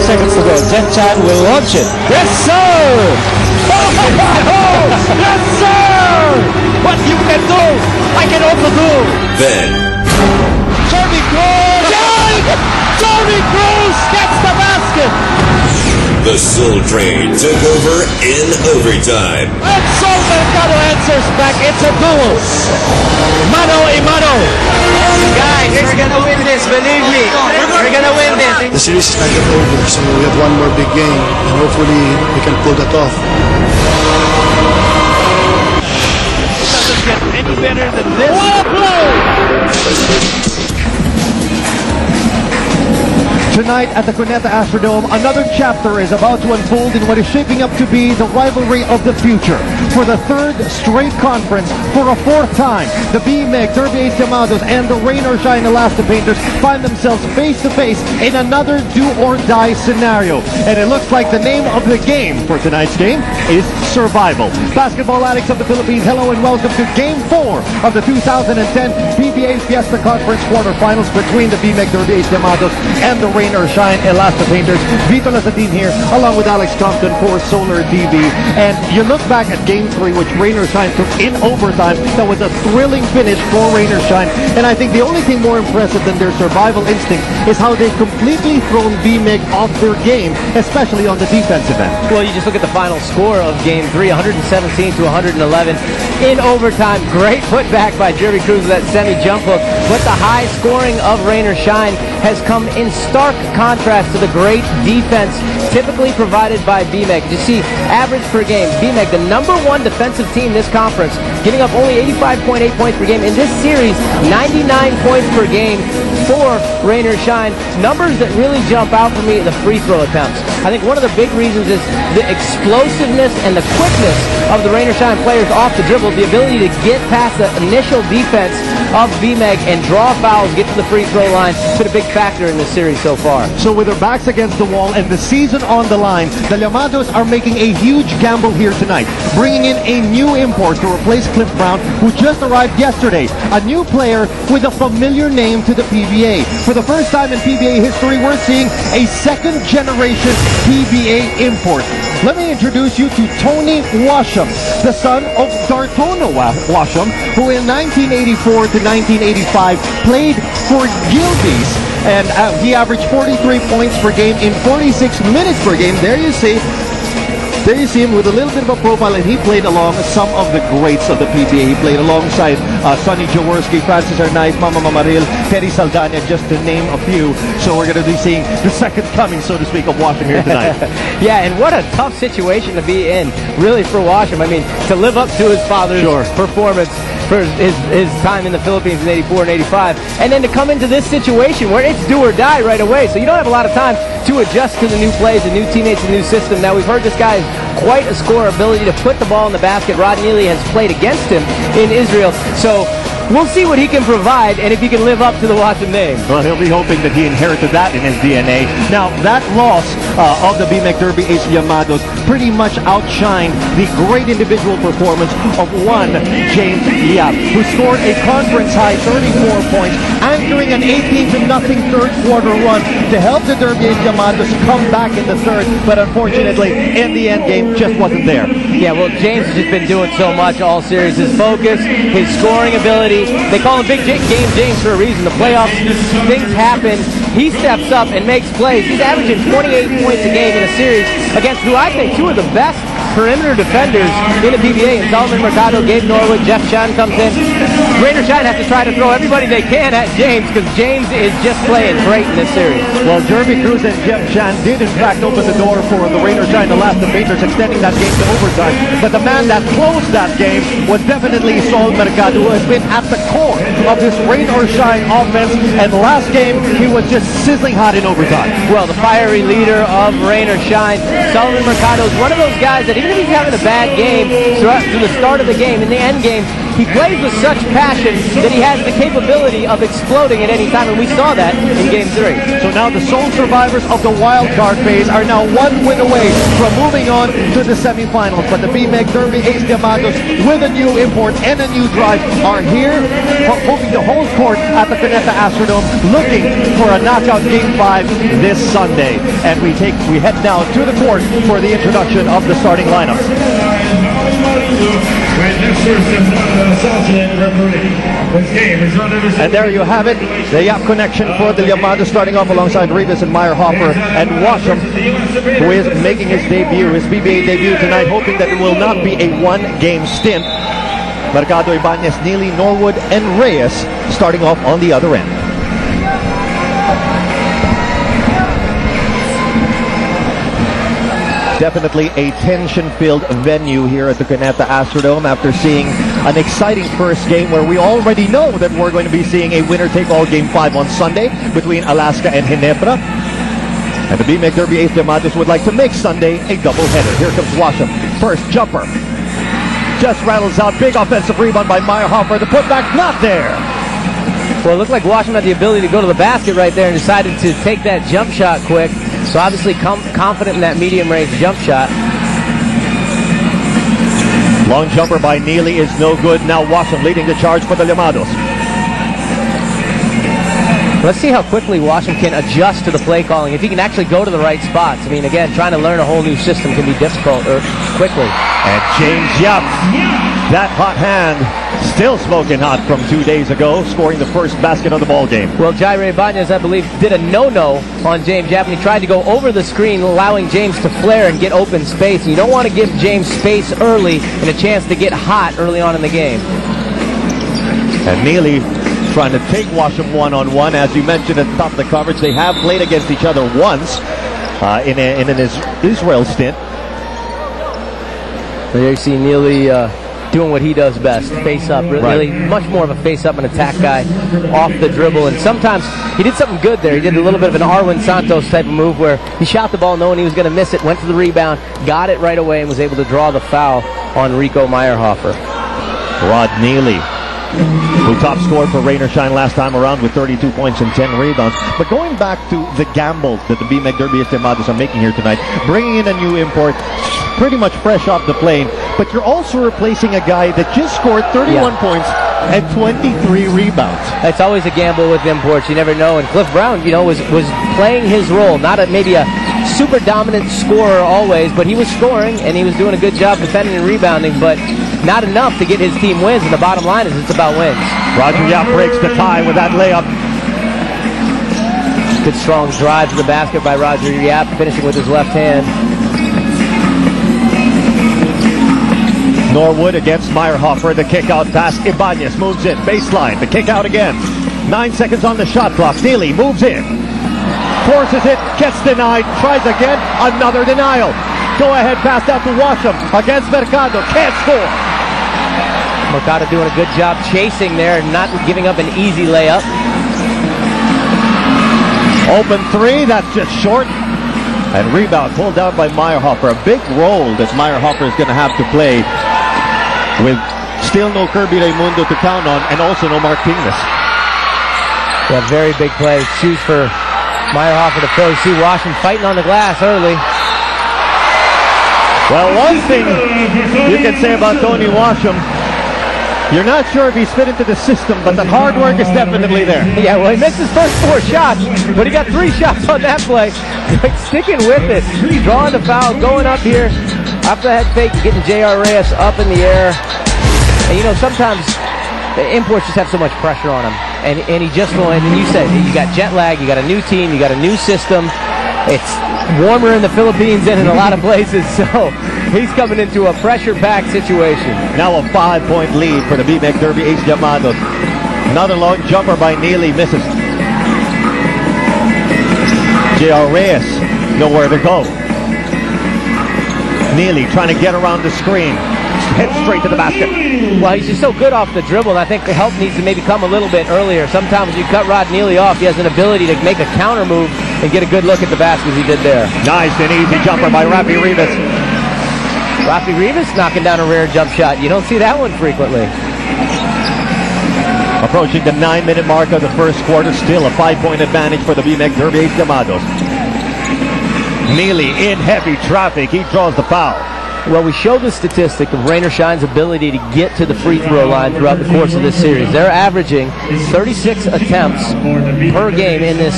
seconds to go. Jen Chan will launch it. Yes, sir! Oh, yes, sir! What you can do, I can also do. Then Jeremy Cruz! Jeremy Cruz gets the basket! the Soul Train took over in overtime. And Saul Mercado answers back. It's a duel. Mano a mano. Guys, we're gonna win this, believe me. We're gonna win this. The series is not yet over, so we have one more big game, and hopefully we can pull that off. It doesn't get any better than this. What a play! Tonight at the Cuneta Astrodome, another chapter is about to unfold in what is shaping up to be the rivalry of the future. For the third straight conference, for a fourth time, the BMEG, Derby 8 Llamados, and the Rain or Shine Elasta Painters find themselves face to face in another do-or-die scenario. And it looks like the name of the game for tonight's game is Survival. Basketball addicts of the Philippines, hello and welcome to Game 4 of the 2010 PBA Fiesta Conference quarterfinals between the BMEG, Derby 8 Llamados, and the Rain or Shine Elasta Painters. Vito Lasadin here, along with Alex Compton for Solar TV. And you look back at Game 3, which Rain or Shine took in overtime. That was a thrilling finish for Rain or Shine. And I think the only thing more impressive than their survival instinct is how they've completely thrown BMEG off their game, especially on the defensive end. Well, you just look at the final score of Game 3, 117 to 111 in overtime. Great putback by Jeremy Cruz with that semi-jump hook. But the high scoring of Rain or Shine has come in stark contrast to the great defense typically provided by BMEG. You see, average per game, BMEG, the #1 defensive team this conference, giving up only 85.8 points per game. In this series, 99 points per game for Rain or Shine. Numbers that really jump out for me, the free throw attempts. I think one of the big reasons is the explosiveness and the quickness of the Rain or Shine players off the dribble, the ability to get past the initial defense of BMEG and draw fouls, get to the free throw line. It's been a big factor in this series so far. So with their backs against the wall and the season on the line, the Llamados are making a huge gamble here tonight, bringing in a new import to replace Cliff Brown, who just arrived yesterday. A new player with a familiar name to the PBA. For the first time in PBA history, we're seeing a second-generation PBA import. Let me introduce you to Tony Washam, the son of Dartono Washam, who in 1984 to 1985 played for Gildies, and he averaged 43 points per game in 46 minutes per game. There you see him with a little bit of a profile, and he played along some of the greats of the PBA. He played alongside Sonny Jaworski, Francis Arnaiz, Mama Mamaril, Teddy Saldana, just to name a few. So we're going to be seeing the second coming, so to speak, of Washam here tonight. Yeah, and what a tough situation to be in, really, for Washam. I mean, to live up to his father's performance for his time in the Philippines in 84 and 85, and then to come into this situation where it's do or die right away, so you don't have a lot of time to adjust to the new plays, the new teammates, the new system. Now, we've heard this guy has quite a scorer, ability to put the ball in the basket. Rod Neely has played against him in Israel, so we'll see what he can provide and if he can live up to the Washam name. Well, he'll be hoping that he inherited that in his DNA. Now, that loss of the BMEG Derby 8 Llamados pretty much outshined the great individual performance of one James Yap, who scored a conference-high 34 points, anchoring an 18-0 third quarter run to help the Derby 8 Llamados come back in the third, but unfortunately, in the end game, just wasn't there. Yeah, well, James has just been doing so much all series. His focus, his scoring ability. They call him Big Game James for a reason. The playoffs, things happen. He steps up and makes plays. He's averaging 28 points a game in a series against who I think two of the best perimeter defenders in the PBA. And Solomon Mercado, Gabe Norwood, Jeff Chan comes in. Rain or Shine have to try to throw everybody they can at James because James is just playing great in this series. Well, Jeremy Cruz and Jeff Chan did in fact open the door for the Rain or Shine Elasta Painters, extending that game to overtime. But the man that closed that game was definitely Saul Mercado, who has been at the core of this Rain or Shine offense. And last game, he was just sizzling hot in overtime. Well, the fiery leader of Rain or Shine, Solomon Mercado, is one of those guys that even if he's having a bad game through the start of the game, in the end game, he plays with such passion that he has the capability of exploding at any time, and we saw that in Game 3. So now the sole survivors of the wild card phase are now one win away from moving on to the semifinals. But the BMEG Derby Ace Diamados with a new import and a new drive are here, hoping to hold court at the Cuneta Astrodome, looking for a knockout Game 5 this Sunday. And we head now to the court for the introduction of the starting lineups. And there you have it, the Yap connection for the Diamados, starting off alongside Rivas and Meyerhofer and Washam, who is making his debut, his PBA debut tonight, hoping that it will not be a one-game stint. Mercado, Ibanez, Neely, Norwood, and Reyes starting off on the other end. Definitely a tension-filled venue here at the Cuneta Astrodome after seeing an exciting first game where we already know that we're going to be seeing a winner-take-all Game 5 on Sunday between Alaska and Ginebra. And the BMEG Derby Ace Diamados would like to make Sunday a doubleheader. Here comes Washam. First jumper. Just rattles out. Big offensive rebound by Meyerhofer. The putback not there. Well, it looked like Washam had the ability to go to the basket right there and decided to take that jump shot quick. So obviously confident in that medium-range jump shot. Long jumper by Neely is no good. Now Washam leading the charge for the Diamados. Let's see how quickly Washam can adjust to the play calling. If he can actually go to the right spots. I mean, again, trying to learn a whole new system can be difficult quickly. And James Yap, that hot hand, still smoking hot from 2 days ago, scoring the first basket of the ball game. Well, Jaire Ibanez, I believe, did a no-no on James Yap, and he tried to go over the screen, allowing James to flare and get open space. And you don't want to give James space early and a chance to get hot early on in the game. And Neely trying to take Washam one-on-one. As you mentioned at the top of the coverage, they have played against each other once in an Israel stint. There you see Neely doing what he does best, face up. Really much more of a face up and attack guy off the dribble. And sometimes he did something good there. He did a little bit of an Arwin Santos type of move where he shot the ball knowing he was going to miss it, went to the rebound, got it right away, and was able to draw the foul on Rico Meyerhofer. Rod Neely, who top scored for Rain or Shine last time around with 32 points and 10 rebounds. But going back to the gamble that the BMEG Derby Ace Diamados are making here tonight, bringing in a new import, pretty much fresh off the plane, but you're also replacing a guy that just scored 31 points and 23 rebounds. It's always a gamble with imports. You never know. And Cliff Brown, you know, was playing his role. Not maybe a super dominant scorer always, but he was scoring and he was doing a good job defending and rebounding, but not enough to get his team wins. And the bottom line is it's about wins. Roger Yap breaks the tie with that layup. Good strong drive to the basket by Roger Yap, finishing with his left hand. Norwood against Meyerhofer. The kick out pass. Ibanez moves in. Baseline. The kick out again. 9 seconds on the shot clock. Neely moves in. Forces it. Gets denied. Tries again. Another denial. Go ahead pass out to Washam against Mercado. Can't score. Mercado doing a good job chasing there and not giving up an easy layup. Open three. That's just short. And rebound pulled down by Meyerhofer. A big role that Meyerhofer is going to have to play with still no Kirby Raimundo to count on and also no Mark Tingnas. Yeah, very big play. Shoes for Meyerhofer to fill. You see Washam fighting on the glass early. Well, one thing you can say about Tony Washam, you're not sure if he's fit into the system, but the hard work is definitely there. Yeah, well, he missed his first 4 shots, but he got 3 shots on that play. Sticking with it. He's drawing the foul, going up here after the head fake and getting J.R. Reyes up in the air. And you know, sometimes the imports just have so much pressure on him. And he just won't. And you said, you got jet lag, you got a new team, you got a new system. It's warmer in the Philippines than in a lot of places, so he's coming into a pressure-packed situation. Now a 5-point lead for the BMEG Derby Ace Diamados. Another long jumper by Neely, misses. J.R. Reyes, nowhere to go. Neely trying to get around the screen. Head straight to the basket. Well, he's just so good off the dribble, and I think the help needs to maybe come a little bit earlier. Sometimes you cut Rod Neely off, he has an ability to make a counter move and get a good look at the basket as he did there. Nice and easy jumper by Rafi Rivas. Rafi Rivas knocking down a rare jump shot. You don't see that one frequently. Approaching the 9-minute mark of the first quarter, still a 5-point advantage for the BMX Derby 8 Gamados. Neely in heavy traffic, he draws the foul. Well, we showed the statistic of Rain or Shine's ability to get to the free throw line throughout the course of this series. They're averaging 36 attempts per game in this series.